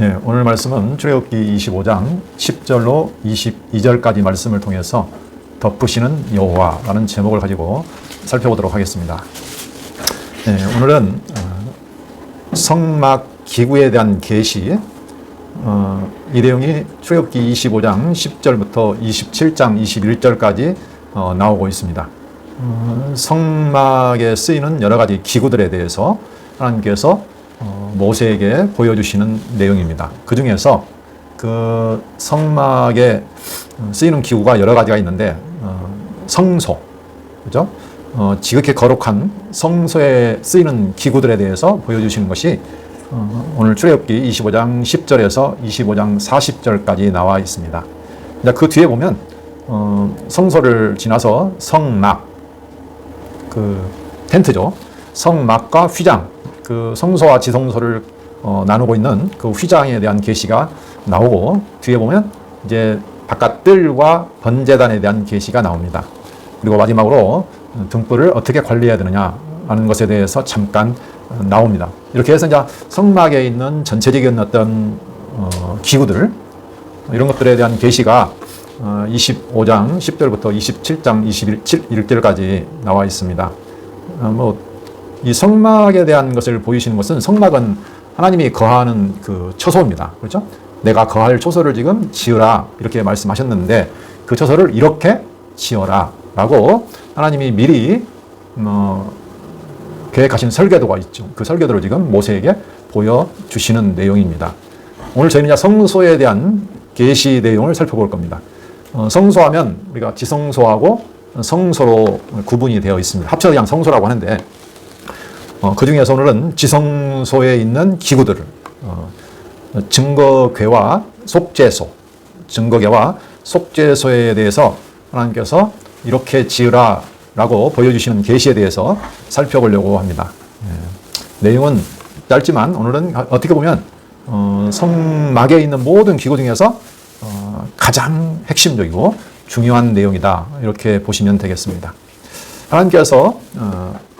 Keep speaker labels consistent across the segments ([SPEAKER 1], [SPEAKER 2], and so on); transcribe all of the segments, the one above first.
[SPEAKER 1] 네, 오늘 말씀은 출애굽기 25장 10절로 22절까지 말씀을 통해서 덮으시는 여호와라는 제목을 가지고 살펴보도록 하겠습니다. 네, 오늘은 성막 기구에 대한 계시, 이 내용이 출애굽기 25장 10절부터 27장 21절까지 나오고 있습니다. 성막에 쓰이는 여러 가지 기구들에 대해서 하나님께서 모세에게 보여주시는 내용입니다. 그 중에서 그 성막에 쓰이는 기구가 여러 가지가 있는데, 성소, 그죠? 지극히 거룩한 성소에 쓰이는 기구들에 대해서 보여주시는 것이 오늘 출애굽기 25장 10절에서 25장 40절까지 나와 있습니다. 그 뒤에 보면 성소를 지나서 성막, 그 텐트죠. 성막과 휘장, 그 성소와 지성소를 나누고 있는 그 휘장에 대한 계시가 나오고, 뒤에 보면 이제 바깥 뜰과 번제단에 대한 계시가 나옵니다. 그리고 마지막으로 등불을 어떻게 관리해야 되느냐 하는 것에 대해서 잠깐 나옵니다. 이렇게 해서 이제 성막에 있는 전체적인 어떤 기구들, 이런 것들에 대한 계시가 25장 10절부터 27장 21절까지 나와 있습니다. 이 성막에 대한 것을 보이시는 것은, 성막은 하나님이 거하는 그 처소입니다. 그렇죠? 내가 거할 처소를 지금 지으라 이렇게 말씀하셨는데, 그 처소를 이렇게 지어라 라고 하나님이 미리 계획하신 설계도가 있죠. 그 설계도를 지금 모세에게 보여주시는 내용입니다. 오늘 저희는 성소에 대한 계시 내용을 살펴볼 겁니다. 성소하면 우리가 지성소하고 성소로 구분이 되어 있습니다. 합쳐서 그냥 성소라고 하는데, 그 중에서 오늘은 지성소에 있는 기구들을, 증거궤와 속죄소, 증거궤와 속죄소에 대해서 하나님께서 이렇게 지으라 라고 보여주시는 계시에 대해서 살펴보려고 합니다. 내용은 짧지만 오늘은 어떻게 보면 성막에 있는 모든 기구 중에서 가장 핵심적이고 중요한 내용이다, 이렇게 보시면 되겠습니다. 하나님께서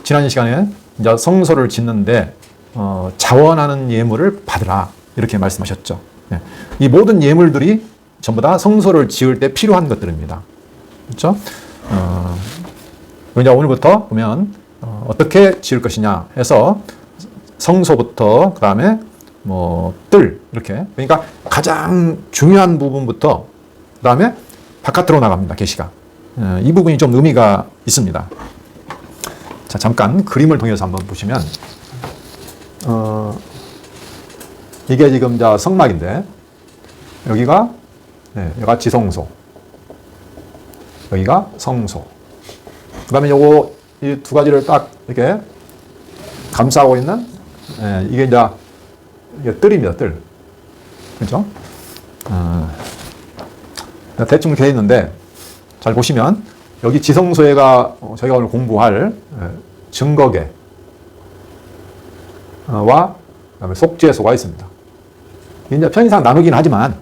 [SPEAKER 1] 지난 시간에 이제 성소를 짓는데 자원하는 예물을 받으라 이렇게 말씀하셨죠. 이 모든 예물들이 전부 다 성소를 지을 때 필요한 것들입니다. 그렇죠? 이제 오늘부터 보면 어떻게 지을 것이냐 해서 성소부터, 그 다음에 뜰, 이렇게, 그러니까 가장 중요한 부분부터 그 다음에 바깥으로 나갑니다. 계시가. 이 부분이 좀 의미가 있습니다. 자, 잠깐 그림을 통해서 한번 보시면, 이게 지금 성막인데, 여기가 지성소, 여기가 성소. 그 다음에 요거 이 두 가지를 딱 이렇게 감싸고 있는, 이게 이게 뜰입니다. 뜰. 그렇죠? 대충 되어 있는데, 잘 보시면 여기 지성소에가 저희가 오늘 공부할 증거궤와 그다음에 속죄소가 있습니다. 이제 편의상 나누긴 하지만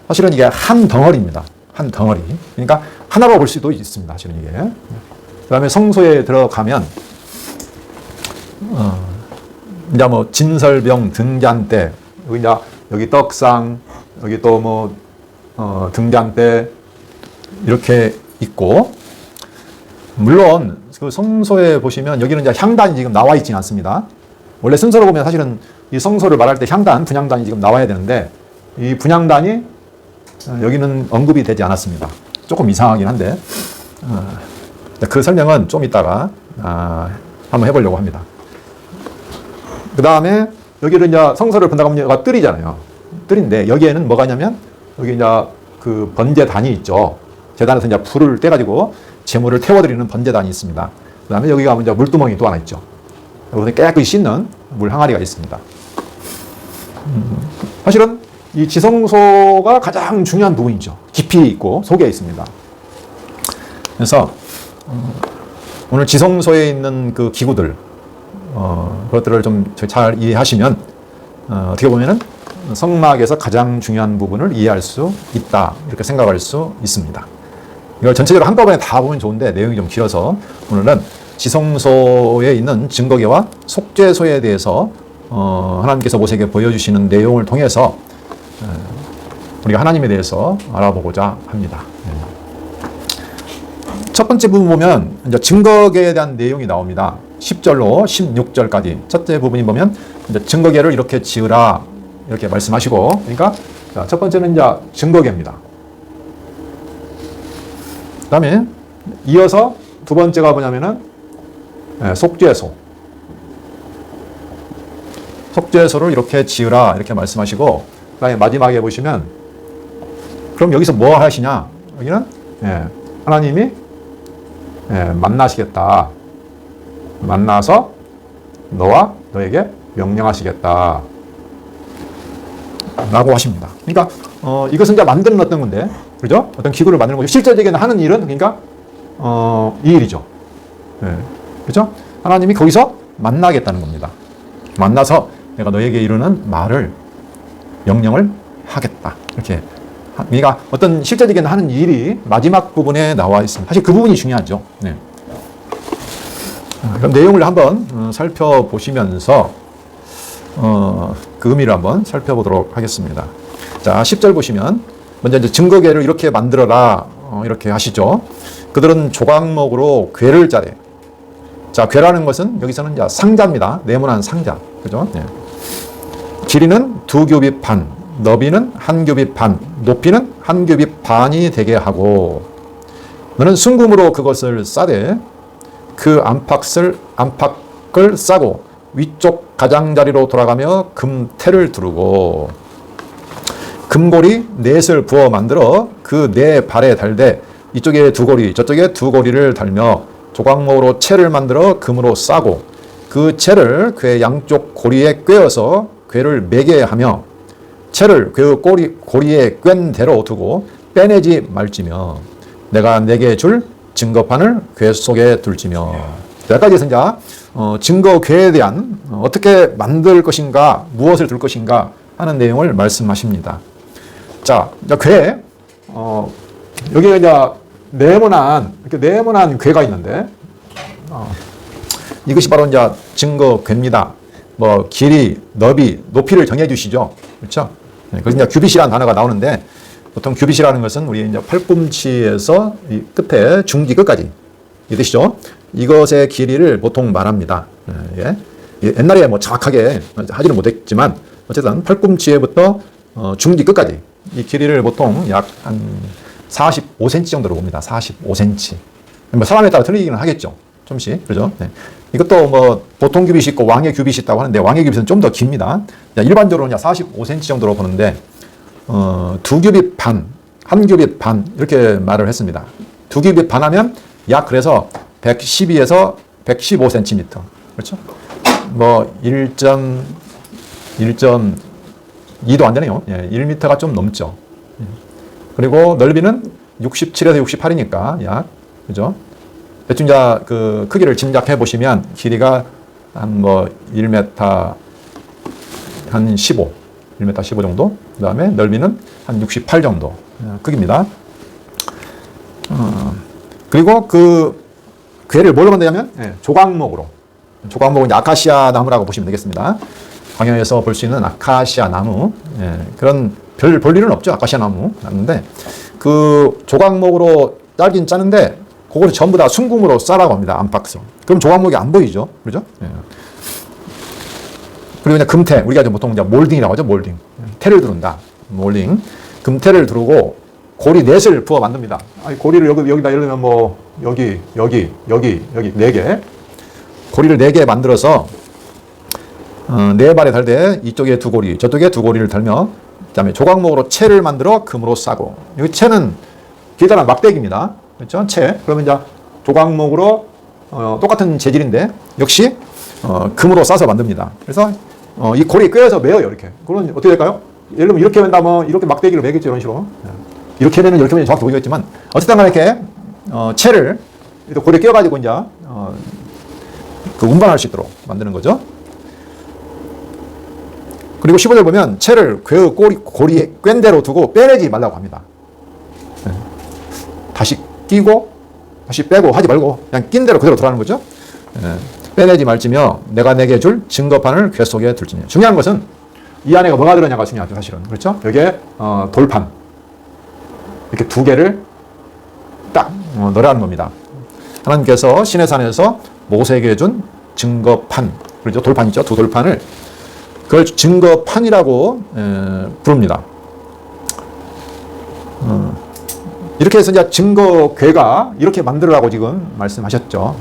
[SPEAKER 1] 사실은 이게 한 덩어리입니다. 한 덩어리. 그러니까 하나로 볼 수도 있습니다. 사실은 이게. 그 다음에 성소에 들어가면 이제 진설병 등잔대, 여기 떡상, 여기 또 등잔대 이렇게 있고, 물론 그 성소에 보시면 여기는 이제 향단이 지금 나와 있지는 않습니다. 원래 순서로 보면 사실은 이 성소를 말할 때 향단, 분향단이 지금 나와야 되는데, 이 분향단이 여기는 언급이 되지 않았습니다. 조금 이상하긴 한데, 그 설명은 좀 이따가 한번 해보려고 합니다. 그 다음에 여기를 이제 성소를 본다고 하면 여기가 뜰이잖아요. 뜰인데 여기에는 뭐가 있냐면, 여기 이제 그 번제단이 있죠. 제단에서 이제 불을 떼가지고 제물을 태워드리는 번제단이 있습니다. 그 다음에 여기가 이제 물두멍이 또 하나 있죠. 여기서 깨끗이 씻는 물 항아리가 있습니다. 사실은 이 지성소가 가장 중요한 부분이죠. 깊이 있고 속에 있습니다. 그래서 오늘 지성소에 있는 그 기구들, 그것들을 좀 잘 이해하시면 어떻게 보면은 성막에서 가장 중요한 부분을 이해할 수 있다, 이렇게 생각할 수 있습니다. 이걸 전체적으로 한꺼번에 다 보면 좋은데 내용이 좀 길어서 오늘은 지성소에 있는 증거궤와 속죄소에 대해서 하나님께서 모세에게 보여주시는 내용을 통해서 우리가 하나님에 대해서 알아보고자 합니다. 첫 번째 부분 보면 이제 증거계에 대한 내용이 나옵니다. 10절로 16절까지. 첫째 부분이 보면 이제 증거계를 이렇게 지으라 이렇게 말씀하시고, 그러니까 자, 첫 번째는 이제 증거계입니다. 그다음에 이어서 두 번째가 뭐냐면은 속죄소. 속죄소를 이렇게 지으라 이렇게 말씀하시고, 그다음에 마지막에 보시면 그럼 여기서 뭐 하시냐? 여기는 하나님이 만나시겠다. 만나서 너와 너에게 명령하시겠다. 라고 하십니다. 그러니까 이것은 이제 만드는 어떤 건데, 그죠? 어떤 기구를 만드는 거죠. 실제적인 하는 일은 그러니까 이 일이죠. 그죠? 하나님이 거기서 만나겠다는 겁니다. 만나서 내가 너에게 이루는 말을 명령을 하겠다. 이렇게. 그러니까 어떤 실제적인 하는 일이 마지막 부분에 나와 있습니다. 사실 그 부분이 중요하죠. 네. 그럼 내용을 한번 살펴보시면서 그 의미를 한번 살펴보도록 하겠습니다. 자, 10절 보시면 먼저 이제 증거궤를 이렇게 만들어라 이렇게 하시죠. 그들은 조각목으로 궤를 짜래. 자, 궤라는 것은 여기서는 이제 상자입니다. 네모난 상자. 그죠? 네. 길이는 2규빗 반, 너비는 1규빗 반, 높이는 1규빗 반이 되게 하고, 너는 순금으로 그것을 싸되 그 안팎을 싸고 위쪽 가장자리로 돌아가며 금테를 두르고, 금고리 넷을 부어 만들어 그 네 발에 달되 이쪽에 2고리 저쪽에 2고리를 달며 조각목으로 채를 만들어 금으로 싸고 그 채를 궤 양쪽 고리에 꿰어서 궤를 매게 하며 채를 그 고리에 꿰는 대로 두고 빼내지 말지며 내가 내게 줄 증거판을 궤 속에 둘지며. 여기까지 이제 증거궤에 대한 어떻게 만들 것인가, 무엇을 둘 것인가 하는 내용을 말씀하십니다. 자, 궤, 여기가 이제 네모난 궤가 있는데, 이것이 바로 이제 증거궤입니다. 뭐, 길이, 너비, 높이를 정해 주시죠. 그렇죠? 그래서 이제 규빗이라는 단어가 나오는데, 보통 규빗이라는 것은 우리 이제 팔꿈치에서 이 끝에 중기 끝까지 이 뜻이죠. 이것의 길이를 보통 말합니다. 예. 옛날에 뭐 정확하게 하지는 못했지만 어쨌든 팔꿈치에부터 중기 끝까지 이 길이를 보통 약 한 45cm 정도로 봅니다. 45cm. 뭐 사람에 따라 틀리기는 하겠죠. 좀씩. 그죠? 네. 이것도 뭐 보통 규빗이 있고 왕의 규빗이 있다고 하는데 왕의 규빗은 좀 더 깁니다. 일반적으로는 45cm 정도로 보는데 2규빗 반, 1규빗 반 이렇게 말을 했습니다. 2규빗 반 하면 약 그래서 112에서 115cm. 그렇죠? 뭐 1.2도 안 되네요. 예, 1m가 좀 넘죠. 그리고 넓이는 67에서 68이니까 약, 그죠? 대충 그 크기를 짐작해 보시면 길이가 한 뭐 1m 한 15, 1m 15 정도. 그 다음에 넓이는 한 68 정도 크기입니다. 그리고 그 궤를 뭘로 만드냐면 조각목으로. 조각목은 아카시아 나무라고 보시면 되겠습니다. 광야에서 볼 수 있는 아카시아 나무. 그런 별 볼 일은 없죠. 아카시아 나무 났는데 그 조각목으로 짜긴 짜는데 그거를 전부 다 순금으로 싸라고 합니다. 안팎으로. 그럼 조각목이 안 보이죠. 그죠? 그리고 그냥 금태, 우리가 보통 이제 몰딩이라고 하죠. 몰딩. 태를 두른다. 몰딩. 금태를 두르고 고리 넷을 부어 만듭니다. 아니, 고리를 여기다 예를 들면 뭐 여기 4개. 고리를 4개 만들어서 네 발에 달되 이쪽에 2고리, 저쪽에 2고리를 달며 그다음에 조각목으로 채를 만들어 금으로 싸고. 여기 채는 길다란 막대기입니다. 그렇죠? 채. 그러면 이제 조각목으로 똑같은 재질인데 역시 금으로 싸서 만듭니다. 그래서 이 고리에 꿰어서 매어요. 이렇게. 그러면 어떻게 될까요? 예를 들면 이렇게 맨다면 이렇게 막대기를 매겠죠. 이런 식으로. 이렇게 되면 이렇게 되면 정확히 보이겠지만 어쨌든 간에 이렇게 채를 고리에 끼워가지고 이제 그 운반할 수 있도록 만드는 거죠. 그리고 15절 보면 채를 궤의 고리에 꿰는 대로 두고 빼내지 말라고 합니다. 다시 끼고 다시 빼고 하지 말고 그냥 낀 대로 그대로 들어가는 거죠. 빼내지 말지며 내가 내게 줄 증거판을 궤 속에 둘지며. 중요한 것은 이 안에 뭐가 들어있냐가 중요하죠, 사실은. 그렇죠? 여기에 돌판 이렇게 두 개를 딱 넣으라는 겁니다. 하나님께서 시내산에서 모세에게 준 증거판, 그렇죠? 돌판 있죠? 두 돌판을 그걸 증거판이라고 부릅니다. 이렇게 해서 이제 증거궤가 이렇게 만들으라고 지금 말씀하셨죠.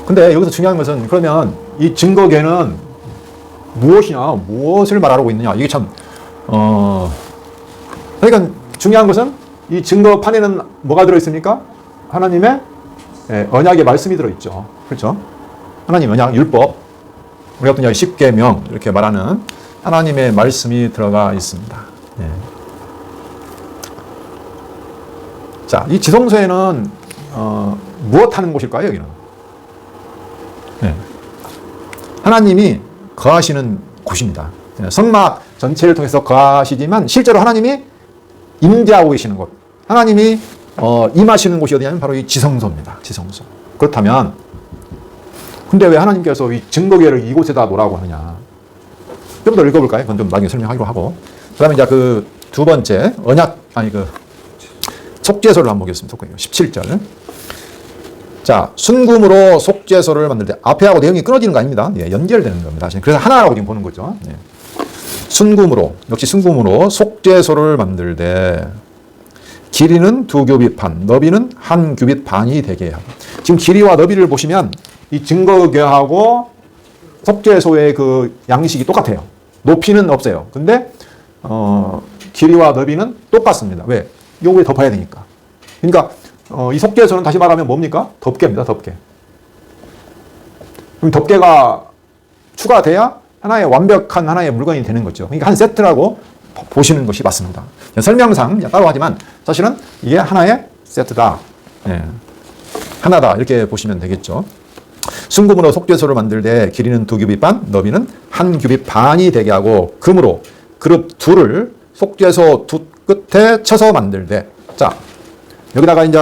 [SPEAKER 1] 근데 여기서 중요한 것은 그러면 이 증거궤는 무엇이냐, 무엇을 말하고 있느냐, 이게 참, 그러니까 중요한 것은 이 증거판에는 뭐가 들어있습니까? 하나님의 언약의 말씀이 들어있죠. 그렇죠? 하나님 언약, 율법, 우리 같은 경우 10계명 이렇게 말하는 하나님의 말씀이 들어가 있습니다. 자, 이 지성소에는 무엇 하는 곳일까요, 여기는? 하나님이 거하시는 곳입니다. 성막 전체를 통해서 거하시지만 실제로 하나님이 임재하고 계시는 곳, 하나님이 임하시는 곳이 어디냐면 바로 이 지성소입니다. 지성소. 그렇다면 근데 왜 하나님께서 이 증거궤를 이곳에다 놓으라고 하느냐? 좀 더 읽어볼까요? 그건 좀 나중에 설명하기로 하고. 그 다음에 이제 그 두 번째 속죄소를 한번 보겠습니다. 17절. 자, 순금으로 속죄소를 만들 때 앞에하고 내용이 끊어지는 거 아닙니다. 연결되는 겁니다. 그래서 하나라고 지금 보는 거죠. 순금으로, 역시 순금으로 속죄소를 만들 때 길이는 2규빗 반, 너비는 1규빗 반이 되게 하고. 지금 길이와 너비를 보시면 이 증거궤하고 속죄소의 그 양식이 똑같아요. 높이는 없어요. 근데 길이와 너비는 똑같습니다. 왜? 요거에 덮어야 되니까. 그러니까 이 속죄소는 다시 말하면 뭡니까? 덮개입니다. 덮개. 그럼 덮개가 추가돼야 완벽한 하나의 물건이 되는 거죠. 그러니까 한 세트라고 보시는 것이 맞습니다. 설명상 따로 하지만 사실은 이게 하나의 세트다. 하나다. 이렇게 보시면 되겠죠. 순금으로 속죄소를 만들 때 길이는 2규빗 반, 너비는 1규빗 반이 되게 하고 금으로 그룹 둘을 속죄소 두 끝에 쳐서 만들 때, 자, 여기다가 이제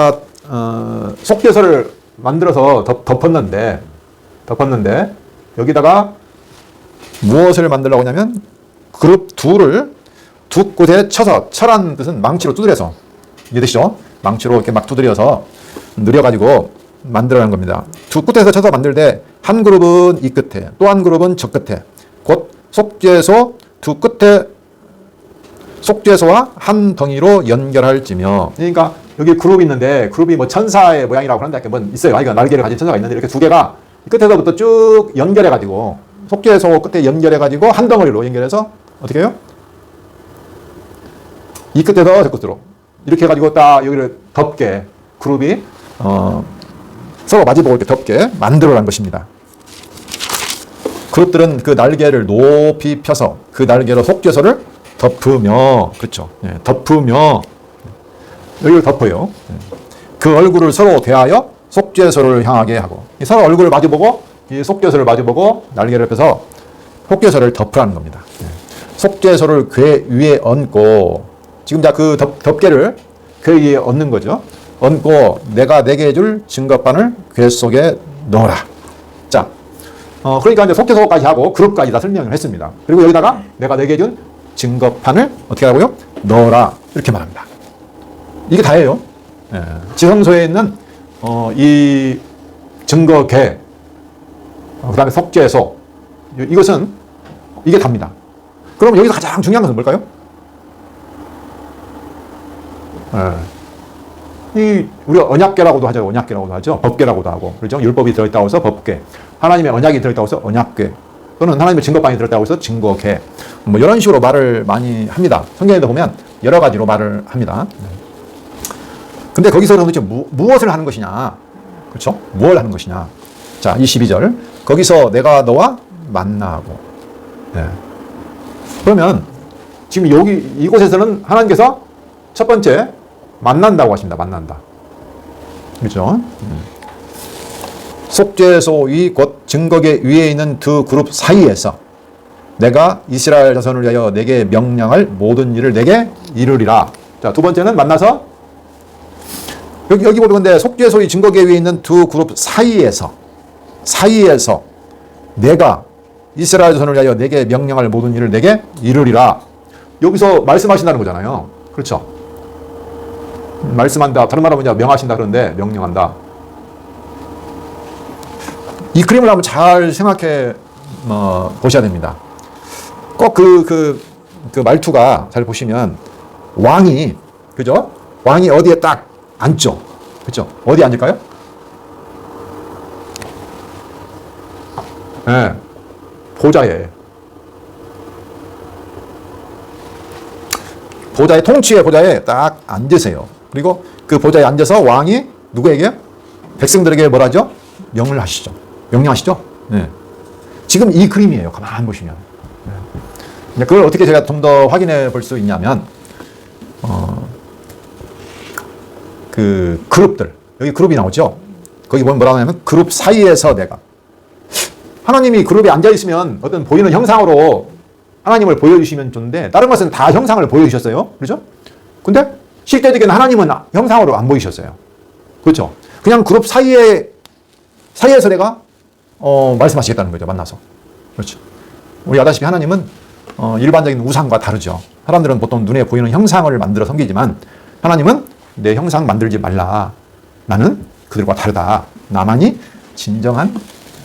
[SPEAKER 1] 속죄소를 만들어서 덮었는데 여기다가 무엇을 만들려고 하냐면 그룹 둘을 두 끝에 쳐서, 쳐라는 뜻은 망치로 두드려서, 이해되시죠? 망치로 이렇게 막 두드려서 느려가지고 만들어낸 겁니다. 두 끝에서 쳐서 만들 때 한 그룹은 이 끝에, 또 한 그룹은 저 끝에, 곧 속죄소 두 끝에 속죄소와 한 덩이로 연결할지며. 그러니까 여기 그룹이 있는데 그룹이 뭐 천사의 모양이라고 하는데 뭐 있어요. 아이가 날개를 가진 천사가 있는데 이렇게 두 개가 끝에서부터 쭉 연결해가지고 속죄소 끝에 연결해가지고 한 덩어리로 연결해서 어떻게 해요? 이 끝에서 저 끝으로 이렇게 해가지고 딱 여기를 덮게 그룹이 서로 마주보고 이렇게 덮게 만들어낸 것입니다. 그룹들은 그 날개를 높이 펴서 그 날개로 속죄소를 덮으며, 그렇죠? 덮으며 여기를 덮어요. 그 얼굴을 서로 대하여 속죄소를 향하게 하고, 서로 얼굴을 마주보고 이 속죄소를 마주보고 날개를 펴서 속죄소를 덮으라는 겁니다. 속죄소를 궤 위에 얹고, 지금 자 그 덮개를 궤 위에 얹는 거죠. 얹고 내가 내게 줄 증거판을 궤 속에 넣어라. 자, 그러니까 이제 속죄소까지 하고 그룹까지 다 설명을 했습니다. 그리고 여기다가 내가 내게 준 증거판을 어떻게 하고요? 넣어라. 이렇게 말합니다. 이게 다예요. 지성소에 있는 이 증거궤, 그 다음에 속죄소, 이게 답니다. 그럼 여기서 가장 중요한 것은 뭘까요? 우리가 언약궤라고도 하죠. 언약궤라고도 하죠. 법궤라고도 하고. 그렇죠? 율법이 들어있다고 해서 법궤. 하나님의 언약이 들어있다고 해서 언약궤. 또는 하나님의 증거판이 들어있다고 해서 증거궤. 뭐 이런 식으로 말을 많이 합니다. 성경에도 보면 여러 가지로 말을 합니다. 근데 거기서는 도대체 무엇을 하는 것이냐? 그렇죠? 무엇을 하는 것이냐? 자, 22절. 거기서 내가 너와 만나고. 그러면 지금 이곳에서는 하나님께서 첫 번째 만난다고 하십니다. 만난다. 그렇죠? 속죄소 위 곧 증거궤 위에 있는 두 그룹 사이에서 내가 이스라엘 자손을 위하여 내게 명령할 모든 일을 내게 이르리라. 자, 두 번째는 만나서 여기 보는데 속죄소 위 증거궤 위에 있는 두 그룹 사이에서 내가 이스라엘 자손을 위하여 내게 명령할 모든 일을 내게 이르리라. 여기서 말씀하신다는 거잖아요. 그렇죠? 말씀한다. 다른 말로 하면 명하신다 그러는데 명령한다. 이 그림을 한번 잘 생각해 보셔야 됩니다. 꼭 그 말투가 잘 보시면 왕이, 그죠? 왕이 어디에 딱 앉죠? 그죠? 어디 앉을까요? 네. 보좌에. 통치의 보좌에 딱 앉으세요. 그리고 그 보좌에 앉아서 왕이 누구에게? 백성들에게 뭐라죠? 명령하시죠? 네. 지금 이 그림이에요. 가만히 보시면. 네. 그걸 어떻게 제가 좀 더 확인해 볼 수 있냐면, 그 그룹들. 여기 그룹이 나오죠? 거기 보면 뭐라고 하냐면, 그룹 사이에서 내가. 하나님이 그룹에 앉아있으면 어떤 보이는 형상으로 하나님을 보여주시면 좋은데, 다른 것은 다 형상을 보여주셨어요. 그렇죠? 근데 실제적인 하나님은 형상으로 안 보이셨어요. 그렇죠? 그냥 그룹 사이에서 내가 말씀하시겠다는 거죠. 만나서. 그렇죠? 우리 아다시피 하나님은 일반적인 우상과 다르죠. 사람들은 보통 눈에 보이는 형상을 만들어 섬기지만 하나님은 내 형상 만들지 말라. 나는 그들과 다르다. 나만이 진정한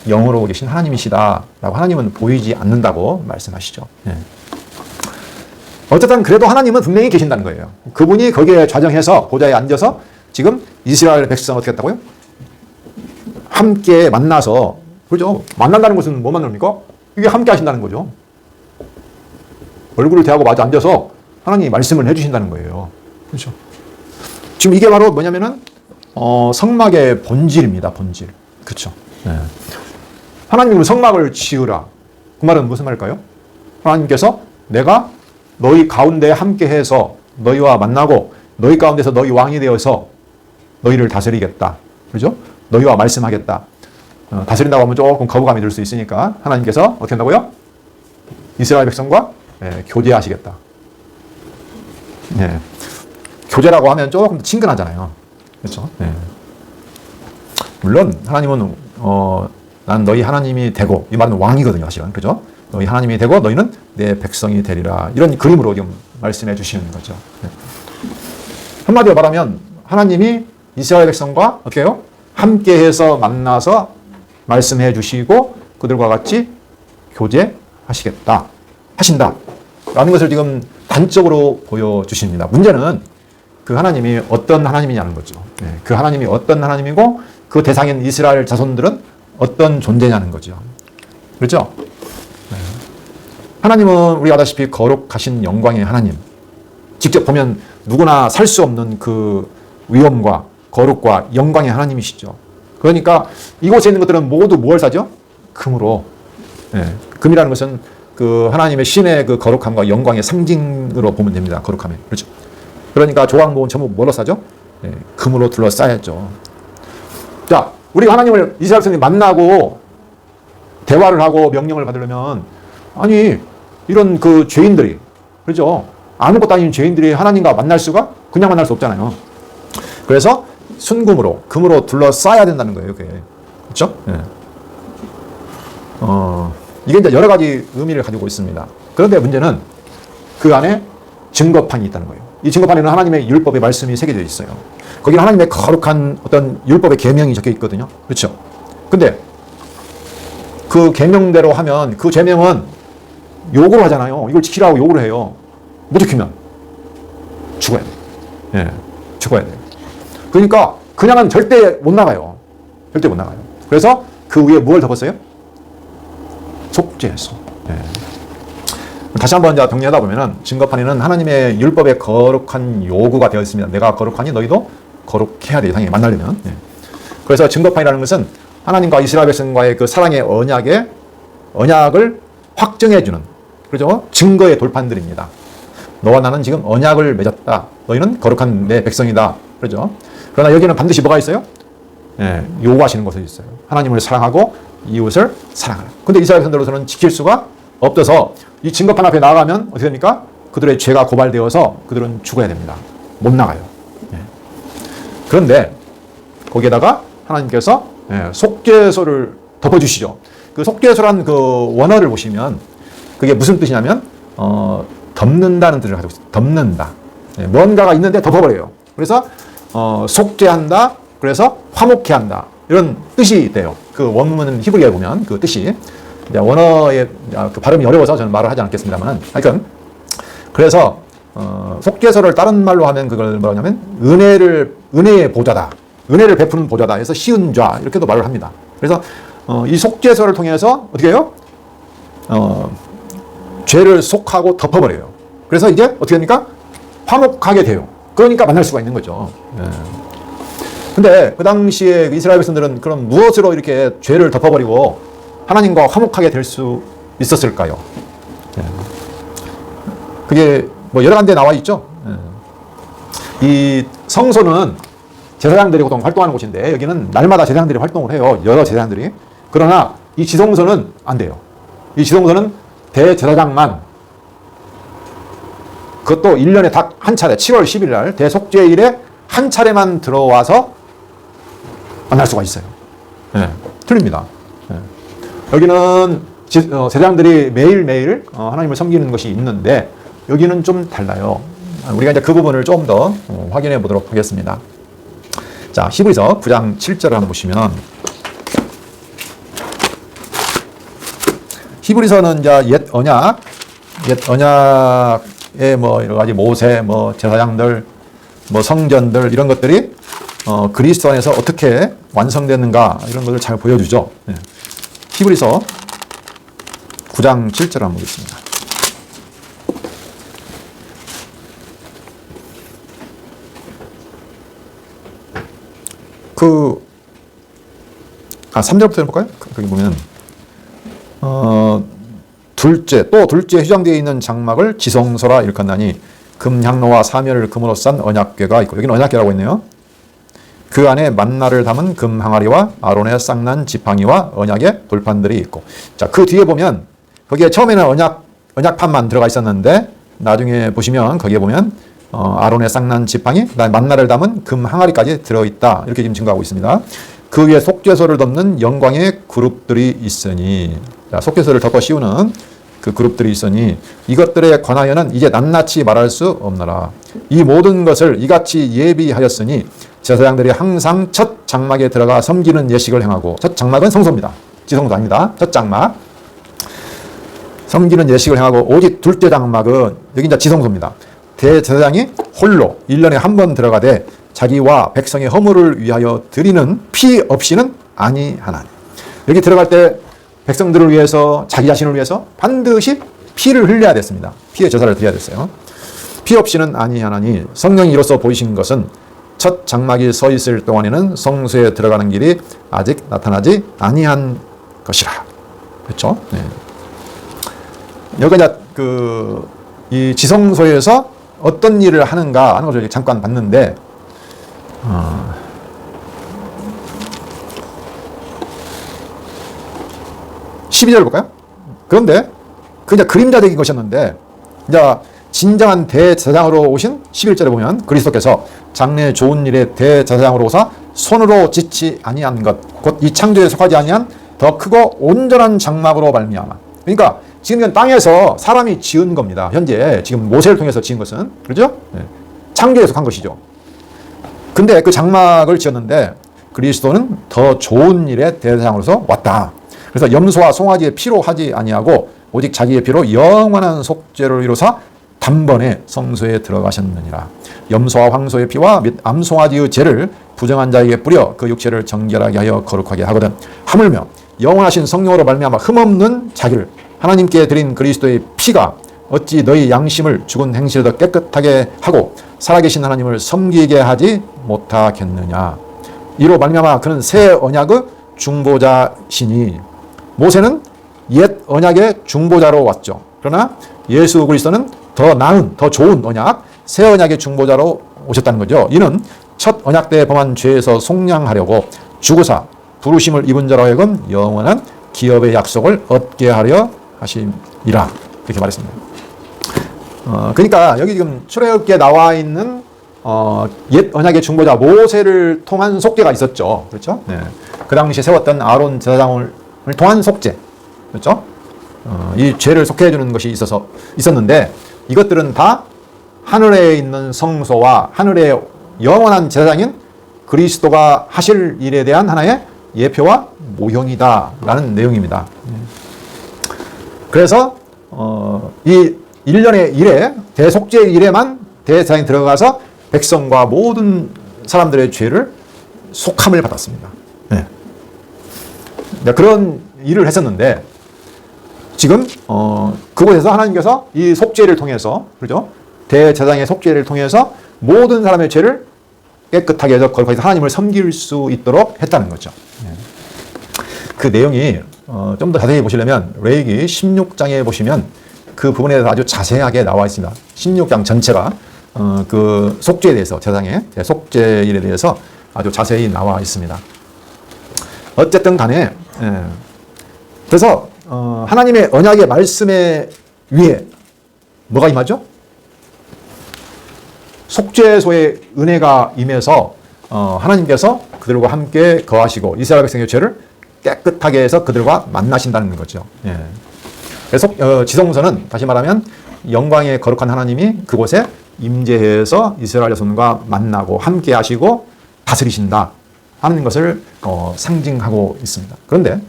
[SPEAKER 1] 영으로 계신 하나님이시다 라고 하나님은 보이지 않는다고 말씀하시죠. 네. 어쨌든 그래도 하나님은 분명히 계신다는 거예요. 그분이 거기에 좌정해서 보좌에 앉아서 지금 이스라엘 백성 어떻게 했다고요? 함께 만나서, 그렇죠? 만난다는 것은 뭐 만납니까? 이게 함께 하신다는 거죠. 얼굴을 대하고 마주 앉아서 하나님이 말씀을 해주신다는 거예요. 그렇죠? 지금 이게 바로 뭐냐면은 성막의 본질입니다. 본질. 그렇죠? 네. 하나님은 성막을 지으라. 그 말은 무슨 말일까요? 하나님께서 내가 너희 가운데 함께해서 너희와 만나고 너희 가운데서 너희 왕이 되어서 너희를 다스리겠다. 그렇죠? 너희와 말씀하겠다. 다스린다고 하면 조금 거부감이 들 수 있으니까 하나님께서 어떻게 한다고요? 이스라엘 백성과 교제하시겠다. 네. 교제라고 하면 조금 더 친근하잖아요. 그렇죠? 네. 물론 하나님은 난 너희 하나님이 되고, 이 말은 왕이거든요, 사실은. 그죠? 너희 하나님이 되고 너희는 내 백성이 되리라. 이런 그림으로 지금 말씀해 주시는 거죠. 네. 한마디로 말하면 하나님이 이스라엘 백성과 어떻게 해요? 함께해서 만나서 말씀해 주시고 그들과 같이 교제하시겠다. 하신다. 라는 것을 지금 단적으로 보여주십니다. 문제는 그 하나님이 어떤 하나님이냐는 거죠. 네. 그 하나님이 어떤 하나님이고 그 대상인 이스라엘 자손들은 어떤 존재냐는 거죠. 그렇죠? 네. 하나님은 우리 아다시피 거룩하신 영광의 하나님. 직접 보면 누구나 살 수 없는 그 위엄과 거룩과 영광의 하나님이시죠. 그러니까 이곳에 있는 것들은 모두 무엇을 사죠? 금으로. 네. 금이라는 것은 그 하나님의 신의 그 거룩함과 영광의 상징으로 보면 됩니다. 거룩함에. 그렇죠? 그러니까 조각목은 전부 뭘로 사죠? 네. 금으로 둘러싸였죠. 자, 우리가 하나님을 이스라엘 백성이 만나고 대화를 하고 명령을 받으려면, 아니 이런 그 죄인들이, 그렇죠? 아무것도 아닌 죄인들이 하나님과 만날 수가 그냥 만날 수 없잖아요. 그래서 순금으로, 금으로 둘러싸야 된다는 거예요. 그게. 그렇죠? 네. 이게 이제 여러 가지 의미를 가지고 있습니다. 그런데 문제는 그 안에 증거판이 있다는 거예요. 이 증거판에는 하나님의 율법의 말씀이 새겨져 있어요. 거기는 하나님의 거룩한 어떤 율법의 계명이 적혀 있거든요. 그렇죠? 근데 그 계명대로 하면 그 계명은 요구를 하잖아요. 이걸 지키라고 요구를 해요. 못 지키면 죽어야 돼. 예, 죽어야 돼요. 그러니까 그냥은 절대 못 나가요. 절대 못 나가요. 그래서 그 위에 뭘 덮었어요? 속죄소. 예. 다시 한번 이제 정리하다 보면은 증거판에는 하나님의 율법의 거룩한 요구가 되어 있습니다. 내가 거룩하니 너희도 거룩해야 돼. 당연히 만나려면. 예. 그래서 증거판이라는 것은 하나님과 이스라엘 백성과의 그 사랑의 언약을 확정해주는, 그렇죠? 증거의 돌판들입니다. 너와 나는 지금 언약을 맺었다. 너희는 거룩한 내 백성이다. 그렇죠? 그러나 여기는 반드시 뭐가 있어요? 예, 요구하시는 것이 있어요. 하나님을 사랑하고 이웃을 사랑하라. 근데 이스라엘 백성들로서는 지킬 수가 없어서 이 증거판 앞에 나가면 어떻게 됩니까? 그들의 죄가 고발되어서 그들은 죽어야 됩니다. 못 나가요. 예. 그런데 거기에다가 하나님께서 속죄소를 덮어주시죠. 그 속죄소란 그 원어를 보시면 그게 무슨 뜻이냐면 덮는다는 뜻을 가지고 있어요. 덮는다. 예, 뭔가가 있는데 덮어버려요. 그래서 속죄한다. 그래서 화목케 한다. 이런 뜻이 돼요. 그 원문은 히브리어에 보면 그 뜻이. 원어의 그 발음이 어려워서 저는 말을 하지 않겠습니다만, 하여튼 그래서 속죄소를 다른 말로 하면 그걸 뭐라 하냐면 은혜의 보좌다. 은혜를 베푸는 보좌다. 해서 시은좌 이렇게도 말을 합니다. 그래서 이 속죄소를 통해서 어떻게 해요? 죄를 속하고 덮어버려요. 그래서 이제 어떻게 됩니까? 화목하게 돼요. 그러니까 만날 수가 있는 거죠. 예. 근데 그 당시에 이스라엘 백성들은 그럼 무엇으로 이렇게 죄를 덮어버리고 하나님과 화목하게 될 수 있었을까요? 예. 그게 뭐 여러 군데 나와 있죠. 예. 이 성소는 제사장들이 보통 활동하는 곳인데 여기는 날마다 제사장들이 활동을 해요. 여러 제사장들이. 그러나 이 지성소는 안 돼요. 이 지성소는 대제사장만, 그것도 1년에 딱 한 차례 7월 10일 날 대속죄일에 한 차례만 들어와서 만날 수가 있어요. 예. 틀립니다. 예. 여기는 제사장들이 매일매일 하나님을 섬기는 것이 있는데 여기는 좀 달라요. 우리가 이제 그 부분을 좀 더 확인해 보도록 하겠습니다. 자, 히브리서 9장 7절을 한번 보시면, 히브리서는 이제 옛 언약의 뭐 여러 가지 모세, 뭐 제사장들, 뭐 성전들 이런 것들이 그리스도 안에서 어떻게 완성됐는가 이런 것을 잘 보여주죠. 네. 히브리서 9장 7절 한번 보겠습니다. 그 3절부터 해볼까요? 거기 보면 둘째 휘장되어 있는 장막을 지성소라 일컫나니 금향로와 사멸을 금으로 싼 언약궤가 있고, 여기는 언약궤라고 했네요. 그 안에 만나를 담은 금 항아리와 아론의 쌍난 지팡이와 언약의 돌판들이 있고, 자, 그 뒤에 보면 거기에 처음에는 언약판만 들어가 있었는데 나중에 보시면 거기에 보면 아론의 쌍난 지팡이, 그다음에 만나를 담은 금 항아리까지 들어있다. 이렇게 지금 증거하고 있습니다. 그 위에 속죄소를 덮는 영광의 그룹들이 있으니, 자, 속죄소를 덮어 씌우는 그 그룹들이 있으니 이것들에 관하여는 이제 낱낱이 말할 수 없노라. 이 모든 것을 이같이 예비하였으니 제사장들이 항상 첫 장막에 들어가 섬기는 예식을 행하고, 첫 장막은 성소입니다. 지성소 아닙니다. 첫 장막. 섬기는 예식을 행하고, 오직 둘째 장막은 여기 이제 지성소입니다. 대제사장이 홀로 1년에 한 번 들어가되 자기와 백성의 허물을 위하여 드리는 피 없이는 아니하나니. 여기 들어갈 때 백성들을 위해서, 자기 자신을 위해서 반드시 피를 흘려야 됐습니다. 피의 제사를 드려야 됐어요. 피 없이는 아니하나니 성령이 이로써 보이신 것은 첫 장막이 서 있을 동안에는 성소에 들어가는 길이 아직 나타나지 아니한 것이라. 그렇죠? 네. 여기가 이 지성소에서 어떤 일을 하는가 하는 것을 잠깐 봤는데, 12절 볼까요? 그런데 그 이제 그림자적인 것이었는데, 이제 진정한 대제사장으로 오신 11절에 보면 그리스도께서 장래 좋은 일에 대제사장으로 오사 손으로 짓지 아니한 것, 곧 이 창조에 속하지 아니한 더 크고 온전한 장막으로 말미암아. 그러니까 지금 이건 땅에서 사람이 지은 겁니다. 현재 지금 모세를 통해서 지은 것은, 그렇죠? 네. 창조에 속한 것이죠. 근데 그 장막을 지었는데 그리스도는 더 좋은 일에 대제사장으로서 왔다. 그래서 염소와 송아지의 피로 하지 아니하고 오직 자기의 피로 영원한 속죄를 이루사 단번에 성소에 들어가셨느니라. 염소와 황소의 피와 및 암송아지의 죄를 부정한 자에게 뿌려 그 육체를 정결하게 하여 거룩하게 하거든. 하물며 영원하신 성령으로 말미암아 흠없는 자기를 하나님께 드린 그리스도의 피가 어찌 너희 양심을 죽은 행실을 더 깨끗하게 하고 살아계신 하나님을 섬기게 하지 못하겠느냐. 이로 말미암아 그는 새 언약의 중보자시니, 모세는 옛 언약의 중보자로 왔죠. 그러나 예수 그리스도는 더 나은, 더 좋은 언약, 새 언약의 중보자로 오셨다는 거죠. 이는 첫 언약 때 범한 죄에서 속량하려고 죽으사 부르심을 입은 자로 하여금 영원한 기업의 약속을 얻게 하려 하심이라. 이렇게 말했습니다. 그러니까 여기 지금 출애굽기에 나와 있는 옛 언약의 중보자 모세를 통한 속죄가 있었죠. 그렇죠? 네. 그 당시에 세웠던 아론 제사장을 통한 속죄, 그렇죠? 이 죄를 속해 주는 것이 있었는데 이것들은 다 하늘에 있는 성소와 하늘의 영원한 제사장인 그리스도가 하실 일에 대한 하나의 예표와 모형이다라는 내용입니다. 그래서 이 1년의 일에 대속죄의 일에만 대제사장이 들어가서 백성과 모든 사람들의 죄를 속함을 받았습니다. 네. 그런 일을 했었는데 지금 그곳에서 하나님께서 이 속죄를 통해서, 그렇죠? 대제사장의 속죄를 통해서 모든 사람의 죄를 깨끗하게 해서 거기서 하나님을 섬길 수 있도록 했다는 거죠. 그 내용이 좀 더 자세히 보시려면 레위기 16장에 보시면 그 부분에 대해서 아주 자세하게 나와 있습니다. 16장 전체가 그 속죄에 대해서, 제사장의 속죄일에 대해서 아주 자세히 나와 있습니다. 어쨌든 간에 그래서 하나님의 언약의 말씀에 위에 뭐가 임하죠? 속죄소의 은혜가 임해서 하나님께서 그들과 함께 거하시고 이스라엘 백성의 죄를 깨끗하게 해서 그들과 만나신다는 거죠. 예. 그래서 지성서는 다시 말하면 영광의 거룩한 하나님이 그곳에 임재해서 이스라엘 자손과 만나고 함께 하시고 다스리신다 하는 것을 상징하고 있습니다. 그런데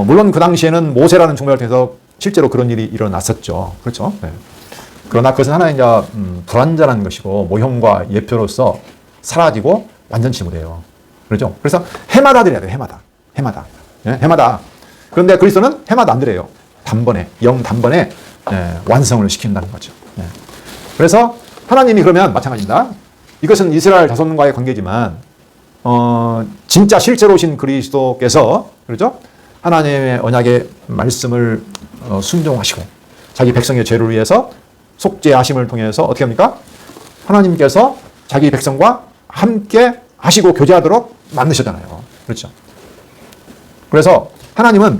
[SPEAKER 1] 물론 그 당시에는 모세라는 종말을 통해서 실제로 그런 일이 일어났었죠. 그렇죠? 네. 그러나 그것은 하나의 불완전한 것이고 모형과 예표로서 사라지고 완전치 못해요. 그렇죠? 그래서 해마다 드려야 돼요. 해마다. 예? 해마다. 그런데 그리스도는 해마다 안 드려요. 단번에, 단번에 완성을 시킨다는 거죠. 예. 그래서 하나님이 그러면 마찬가지입니다. 이것은 이스라엘 자손과의 관계지만 진짜 실제로 오신 그리스도께서, 그렇죠? 하나님의 언약의 말씀을 순종하시고 자기 백성의 죄를 위해서 속죄하심을 통해서 어떻게 합니까? 하나님께서 자기 백성과 함께 하시고 교제하도록 만드셨잖아요. 그렇죠? 그래서 하나님은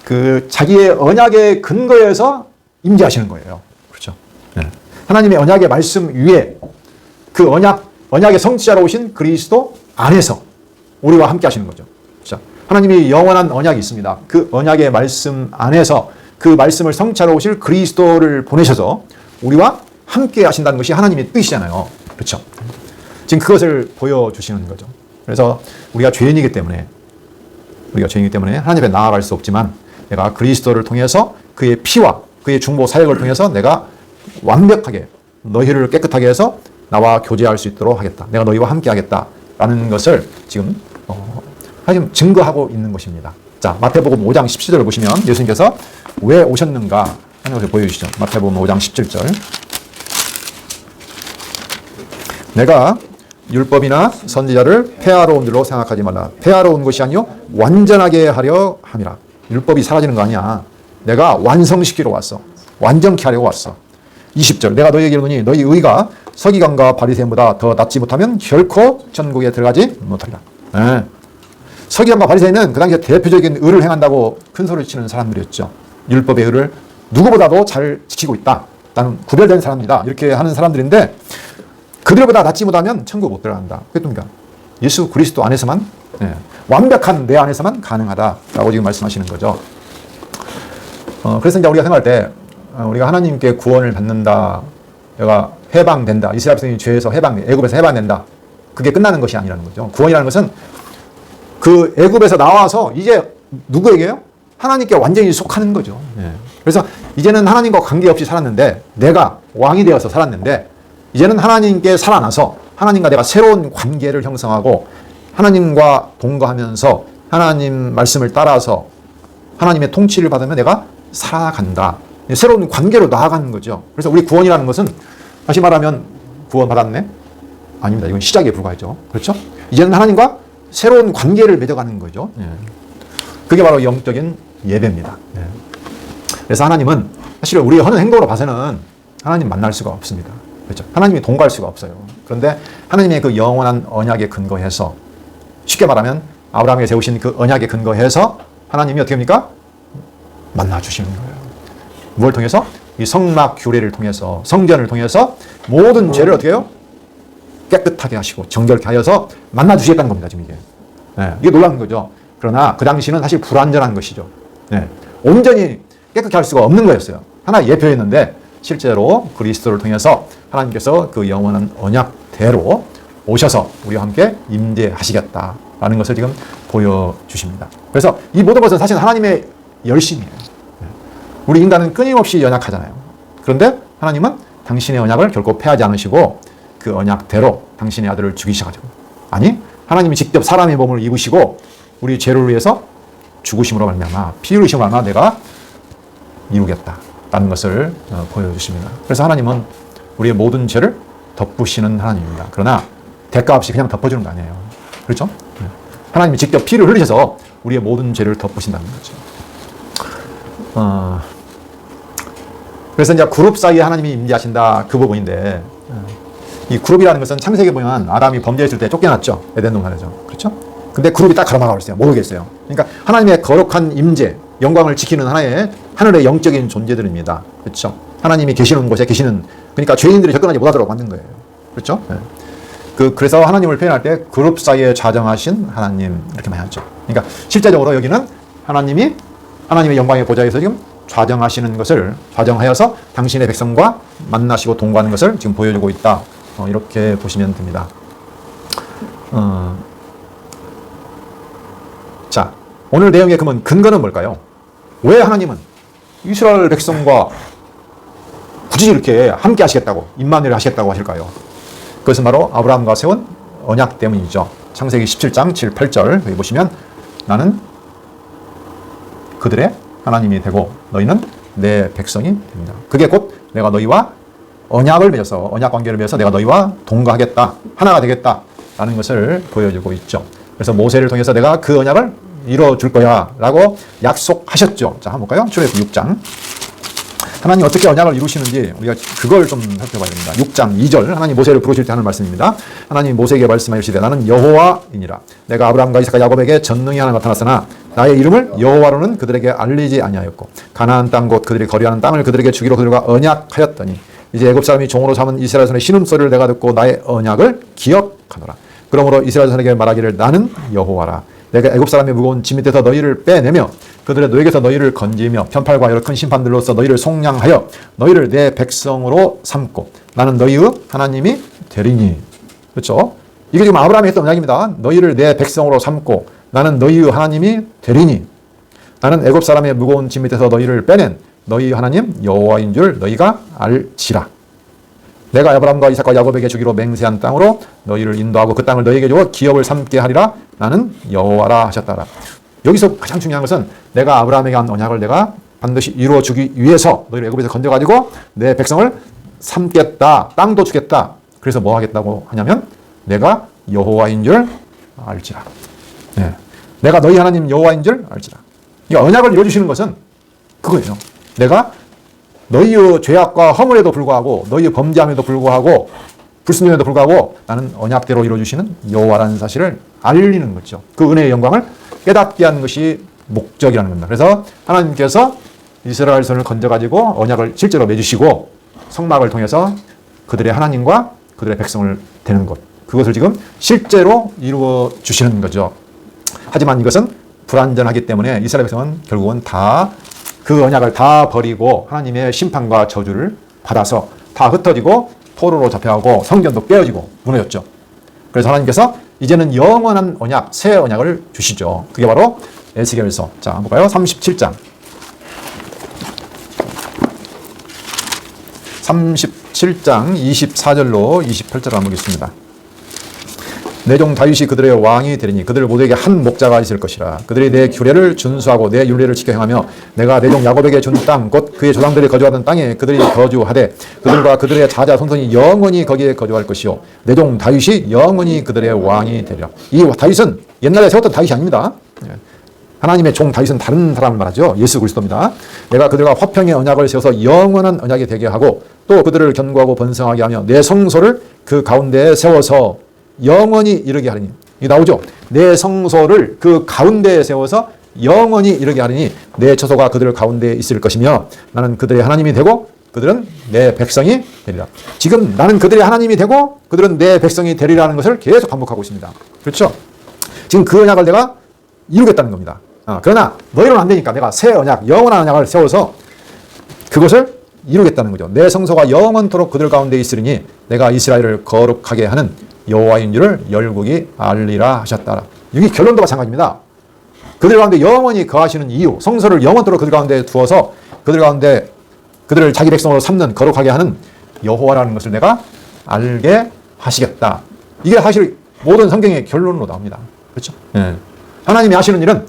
[SPEAKER 1] 그 자기의 언약의 근거에서 임재하시는 거예요. 그렇죠? 네. 하나님의 언약의 말씀 위에 그 언약의 성취자로 오신 그리스도 안에서 우리와 함께 하시는 거죠. 그렇죠? 하나님이 영원한 언약이 있습니다. 그 언약의 말씀 안에서 그 말씀을 성취하러 오실 그리스도를 보내셔서 우리와 함께 하신다는 것이 하나님의 뜻이잖아요. 그렇죠? 지금 그것을 보여주시는 거죠. 그래서 우리가 죄인이기 때문에 하나님 앞에 나아갈 수 없지만 내가 그리스도를 통해서 그의 피와 그의 중보 사역을 통해서 내가 완벽하게 너희를 깨끗하게 해서 나와 교제할 수 있도록 하겠다. 내가 너희와 함께 하겠다라는 것을 지금 증거하고 있는 것입니다. 자, 마태복음 5장 17절을 보시면 예수님께서 왜 오셨는가 하는 것을 보여주시죠. 마태복음 5장 17절. 내가 율법이나 선지자를 폐하러 온 줄로 생각하지 말라. 폐하러 온 것이 아니요 완전하게 하려 함이라. 율법이 사라지는 거 아니야. 내가 완성시키러 왔어. 완전케 하려고 왔어. 20절. 내가 너희에게 이르노니 너희 의가 서기관과 바리새인보다 더 낫지 못하면 결코 천국에 들어가지 못하리라. 네. 서기관과 바리새인은 그 당시에 대표적인 의를 행한다고 큰 소리를 치는 사람들이었죠. 율법의 의를 누구보다도 잘 지키고 있다. 나는 구별된 사람이다. 이렇게 하는 사람들인데 그들보다 낫지 못하면 천국 못 들어간다. 그랬습니까? 예수 그리스도 안에서만 완벽한 내 안에서만 가능하다라고 지금 말씀하시는 거죠. 그래서 이제 우리가 생각할 때 우리가 하나님께 구원을 받는다, 내가 해방된다, 이스라엘 백성이 죄에서 애굽에서 해방된다. 그게 끝나는 것이 아니라는 거죠. 구원이라는 것은 그 애굽에서 나와서 이제 누구에게요? 하나님께 완전히 속하는 거죠. 그래서 이제는 하나님과 관계없이 살았는데 내가 왕이 되어서 살았는데 이제는 하나님께 살아나서 하나님과 내가 새로운 관계를 형성하고 하나님과 동거하면서 하나님 말씀을 따라서 하나님의 통치를 받으며 내가 살아간다. 새로운 관계로 나아가는 거죠. 그래서 우리 구원이라는 것은 다시 말하면 구원 받았네? 아닙니다. 이건 시작에 불과하죠. 그렇죠? 이제는 하나님과 새로운 관계를 맺어가는 거죠. 그게 바로 영적인 예배입니다. 그래서 하나님은 사실 우리 하는 행동으로 봐서는 하나님 만날 수가 없습니다. 그렇죠? 하나님이 동거할 수가 없어요. 그런데 하나님의 그 영원한 언약에 근거해서 쉽게 말하면 아브라함에게 세우신 그 언약에 근거해서 하나님이 어떻게 합니까? 만나주시는 거예요. 무엇을 통해서? 이 성막 규례를 통해서 성전을 통해서 모든 죄를 어떻게 해요? 깨끗하게 하시고 정결케 하여서 만나주시겠다는 겁니다. 지금 이게. 이게 놀라운 거죠. 그러나 그 당시는 사실 불완전한 것이죠. 네. 온전히 깨끗게 할 수가 없는 거였어요. 하나의 예표였는데 실제로 그리스도를 통해서 하나님께서 그 영원한 언약대로 오셔서 우리와 함께 임재하시겠다라는 것을 지금 보여주십니다. 그래서 이 모든 것은 사실 하나님의 열심이에요. 우리 인간은 끊임없이 연약하잖아요. 그런데 하나님은 당신의 언약을 결코 폐하지 않으시고 그 언약대로 당신의 아들을 죽이셔가지고, 아니 하나님이 직접 사람의 몸을 입으시고 우리 죄를 위해서 죽으심으로 말미암아 피 흘리심으로 말미암아 내가 이루겠다라는 것을 보여주십니다. 그래서 하나님은 우리의 모든 죄를 덮으시는 하나님입니다. 그러나 대가 없이 그냥 덮어주는 거 아니에요. 그렇죠? 하나님이 직접 피를 흘리셔서 우리의 모든 죄를 덮으신다는 거죠. 그래서 이제 그룹 사이에 하나님이 임재하신다, 그 부분인데, 이 그룹이라는 것은 창세기에 보면 아담이 범죄했을 때 쫓겨났죠. 에덴 동산에서. 그렇죠? 근데 그룹이 딱 가로막아 있어요. 모르겠어요. 그러니까 하나님의 거룩한 임재, 영광을 지키는 하늘의 영적인 존재들입니다. 그렇죠? 하나님이 계시는 곳에 계시는, 그러니까 죄인들이 접근하지 못하도록 만든 거예요. 그렇죠? 네. 그래서 하나님을 표현할 때 그룹 사이에 좌정하신 하나님, 이렇게 많이 하죠. 그러니까 실제적으로 여기는 하나님이 하나님의 영광의 보좌에서 지금 좌정하시는 것을, 좌정하여서 당신의 백성과 만나시고 동거하는 것을 지금 보여주고 있다. 이렇게 보시면 됩니다. 자, 오늘 내용의 그러면 근거는 뭘까요? 왜 하나님은 이스라엘 백성과 굳이 이렇게 함께 하시겠다고, 임마누엘 하시겠다고 하실까요? 그것은 바로 아브라함과 세운 언약 때문이죠. 창세기 17장 7, 8절 여기 보시면 나는 그들의 하나님이 되고 너희는 내 백성이 됩니다. 그게 곧 내가 너희와 언약을 맺어서, 언약 관계를 맺어서 내가 너희와 동거하겠다, 하나가 되겠다 라는 것을 보여주고 있죠. 그래서 모세를 통해서 내가 그 언약을 이루어줄 거야 라고 약속하셨죠. 자, 한번 볼까요? 출애굽기 6장. 하나님 어떻게 언약을 이루시는지 우리가 그걸 좀 살펴봐야 됩니다. 6장 2절, 하나님 모세를 부르실 때 하는 말씀입니다. 하나님 모세에게 말씀하시되 나는 여호와이니라. 내가 아브라함과 이삭과 야곱에게 전능히 하나 나타났으나 나의 이름을 여호와로는 그들에게 알리지 아니하였고 가나안 땅 곧 그들이 거류하는 땅을 그들에게 주기로 그들과 언약하였더니 이제 애굽 사람이 종으로 삼은 이스라엘 손의 신음소리를 내가 듣고 나의 언약을 기억하노라. 그러므로 이스라엘 손에게 말하기를 나는 여호와라. 내가 애굽 사람의 무거운 짐 밑에서 너희를 빼내며 그들의 노예에게서 너희를 건지며 편팔과 여러 큰 심판들로서 너희를 속량하여 너희를 내 백성으로 삼고 나는 너희의 하나님이 되리니. 그렇죠? 이게 지금 아브라함이 했던 언약입니다. 너희를 내 백성으로 삼고 나는 너희의 하나님이 되리니. 나는 애굽 사람의 무거운 짐 밑에서 너희를 빼낸 너희 하나님 여호와인 줄 너희가 알지라. 내가 아브라함과 이삭과 야곱에게 주기로 맹세한 땅으로 너희를 인도하고 그 땅을 너희에게 주어 기업을 삼게 하리라. 나는 여호와라 하셨다라. 여기서 가장 중요한 것은 내가 아브라함에게 한 언약을 내가 반드시 이루어주기 위해서 너희를 애굽에서 건져가지고 내 백성을 삼겠다. 땅도 주겠다. 그래서 뭐 하겠다고 하냐면 내가 여호와인 줄 알지라. 네. 내가 너희 하나님 여호와인 줄 알지라. 이 언약을 이루어주시는 것은 그거예요. 내가 너희의 죄악과 허물에도 불구하고 너희의 범죄함에도 불구하고 불순종에도 불구하고 나는 언약대로 이루어주시는 여호와라는 사실을 알리는 거죠. 그 은혜의 영광을 깨닫게 하는 것이 목적이라는 겁니다. 그래서 하나님께서 이스라엘 손을 건져가지고 언약을 실제로 맺으시고 성막을 통해서 그들의 하나님과 그들의 백성을 되는 것, 그것을 지금 실제로 이루어 주시는 거죠. 하지만 이것은 불완전하기 때문에 이스라엘 백성은 결국은 다 그 언약을 다 버리고 하나님의 심판과 저주를 받아서 다 흩어지고 포로로 잡혀가고 성전도 깨어지고 무너졌죠. 그래서 하나님께서 이제는 영원한 언약, 새 언약을 주시죠. 그게 바로 에스겔서. 자, 한번 볼까요? 37장. 37장 24절로 28절 한번 보겠습니다. 내 종 다윗이 그들의 왕이 되리니 그들 모두에게 한 목자가 있을 것이라. 그들이 내 규례를 준수하고 내 율례를 지켜 행하며 내가 내 종 야곱에게 준 땅 곧 그의 조상들이 거주하던 땅에 그들이 거주하되 그들과 그들의 자자 손손이 영원히 거기에 거주할 것이요 내 종 다윗이 영원히 그들의 왕이 되리라. 이 다윗은 옛날에 세웠던 다윗이 아닙니다. 하나님의 종 다윗은 다른 사람을 말하죠. 예수 그리스도입니다. 내가 그들과 화평의 언약을 세워서 영원한 언약이 되게 하고 또 그들을 견고하고 번성하게 하며 내 성소를 그 가운데에 세워서 영원히 이르게 하리니. 이게 나오죠. 내 성소를 그 가운데에 세워서 영원히 이르게 하리니 내 처소가 그들 가운데에 있을 것이며 나는 그들의 하나님이 되고 그들은 내 백성이 되리라. 지금 나는 그들의 하나님이 되고 그들은 내 백성이 되리라는 것을 계속 반복하고 있습니다. 그렇죠? 지금 그 언약을 내가 이루겠다는 겁니다. 그러나 너희는 안 되니까 내가 새 언약, 영원한 언약을 세워서 그것을 이루겠다는 거죠. 내 성소가 영원토록 그들 가운데 있으리니 내가 이스라엘을 거룩하게 하는 여호와인 줄을 열국이 알리라 하셨다. 이게 결론도 마찬가지입니다. 그들 가운데 영원히 거하시는 이유, 성소를 영원토록 그들 가운데 두어서 그들 가운데 그들을 자기 백성으로 삼는 거룩하게 하는 여호와라는 것을 내가 알게 하시겠다. 이게 사실 모든 성경의 결론으로 나옵니다. 그렇죠? 예. 하나님이 하시는 일은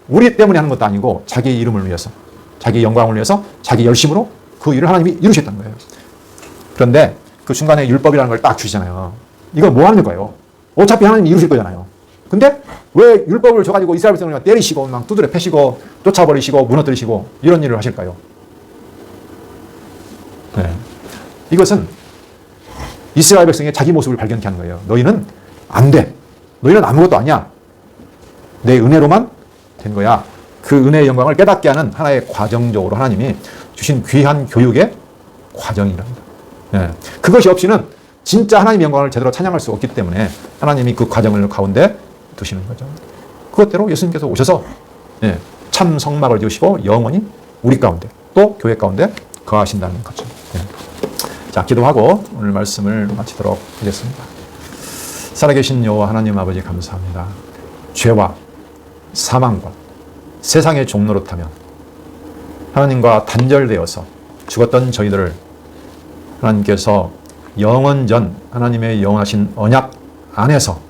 [SPEAKER 1] 우리 때문에 하는 것도 아니고 자기 이름을 위해서, 자기 영광을 위해서, 자기 열심으로 그 일을 하나님이 이루셨다는 거예요. 그런데 그 중간에 율법이라는 걸 딱 주시잖아요. 이건 뭐 하는 거예요? 어차피 하나님이 이루실 거잖아요. 근데 왜 율법을 줘가지고 이스라엘 백성을 때리시고 막 두드려 패시고 쫓아버리시고 무너뜨리시고 이런 일을 하실까요? 네. 이것은 이스라엘 백성의 자기 모습을 발견케 하는 거예요. 너희는 안 돼. 너희는 아무것도 아니야. 내 은혜로만 된 거야. 그 은혜의 영광을 깨닫게 하는 하나의 과정적으로 하나님이 주신 귀한 교육의 과정이랍니다. 네. 그것이 없이는 진짜 하나님의 영광을 제대로 찬양할 수 없기 때문에 하나님이 그 과정을 가운데 두시는 거죠. 그것대로 예수님께서 오셔서 참 성막을 지으시고 영원히 우리 가운데 또 교회 가운데 거하신다는 거죠. 자, 기도하고 오늘 말씀을 마치도록 하겠습니다. 살아계신 여호와 하나님 아버지 감사합니다. 죄와 사망과 세상의 종노릇하며 하나님과 단절되어서 죽었던 저희들을 하나님께서 영원전 하나님의 영원하신 언약 안에서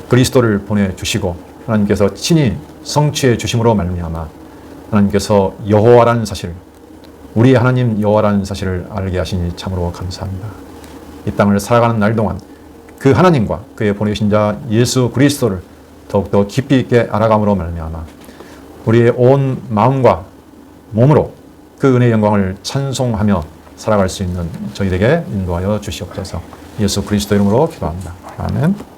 [SPEAKER 1] 그리스도를 보내주시고 하나님께서 친히 성취해 주심으로 말미암아 하나님께서 여호와라는 사실, 우리 하나님 여호와라는 사실을 알게 하시니 참으로 감사합니다. 이 땅을 살아가는 날 동안 그 하나님과 그의 보내신 자 예수 그리스도를 더욱더 깊이 있게 알아감으로 말미암아 우리의 온 마음과 몸으로 그 은혜의 영광을 찬송하며 살아갈 수 있는 저희에게 인도하여 주시옵소서. 예수 그리스도 이름으로 기도합니다. 아멘.